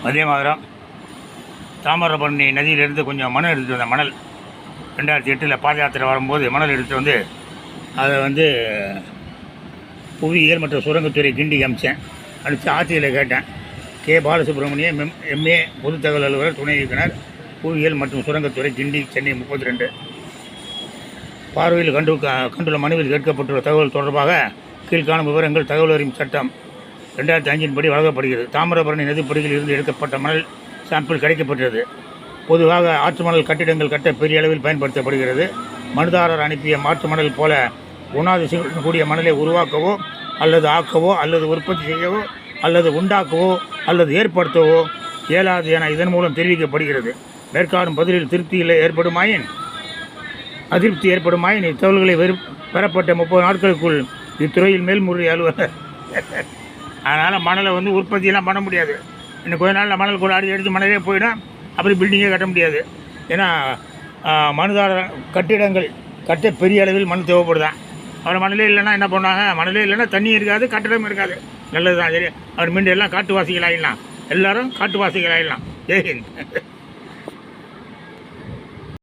அதே மாதிரி தாமிரபரணி நதியிலிருந்து கொஞ்சம் மணல் எடுத்துகிட்டு வந்தேன். மணல் 2008 பாத யாத்திரை வரும்போது மணல் எடுத்துகிட்டு வந்து அதை வந்து புவியியல் மற்றும் சுரங்கத்துறை கிண்டிக்கு அமிச்சேன். அனுப்பிச்சு ஆட்சியில் கேட்டேன். கே பாலசுப்ரமணியம் எம்ஏ பொது தகவல் அலுவலர், துணை இயக்குனர், புவியியல் மற்றும் சுரங்கத்துறை, கிண்டி, சென்னை 32. பார்வையில் கண்டுள்ள மனுவில் கேட்கப்பட்டுள்ள தகவல் தொடர்பாக கீழ்காணும் விவரங்கள் தகவல் அறியும் சட்டம் 2005 படி வழங்கப்படுகிறது. தாமிரபரணி நதிப்படியில் இருந்து எடுக்கப்பட்ட மணல் சாம்பிள் கிடைக்கப்பட்டது. பொதுவாக ஆற்று மணல் கட்டிடங்கள் கட்ட பெரிய அளவில் பயன்படுத்தப்படுகிறது. மனுதாரர் அனுப்பிய மாற்று மணல் போல குணாதிசயங்களுடன் கூடிய மணலை உருவாக்கவோ அல்லது ஆக்கவோ அல்லது உற்பத்தி செய்யவோ அல்லது உண்டாக்கவோ அல்லது ஏற்படுத்தவோ இயலாது என இதன் மூலம் தெரிவிக்கப்படுகிறது. மேற்காணும் பதிலில் அதிருப்தி ஏற்படுமாயின் இத்தகவல்களை பெறப்பட்ட 30 நாட்களுக்குள் இத்துறையில் மேல்முறை அலுவலர். அதனால் மணலை வந்து உற்பத்தியெல்லாம் பண்ண முடியாது. இன்னும் கொஞ்ச நாளில் மணல் கூட அடித்து மணலே போயிடும். அப்படி பில்டிங்கே கட்ட முடியாது. ஏன்னா மனுதாரர் கட்டிடங்கள் கட்ட பெரிய அளவில் மண் தேவைப்படுதான். அவர் மணலே இல்லைன்னா என்ன பண்ணுவாங்க? மணலே இல்லைன்னா தண்ணி இருக்காது, கட்டிடம் இருக்காது. நல்லது தான். சரி, அவர் மீண்டும் எல்லாம் காட்டுவாசிகள் ஆகிடலாம். எல்லோரும் காட்டுவாசிகள் ஆகிடலாம். ஜெய்ஹிந்த்.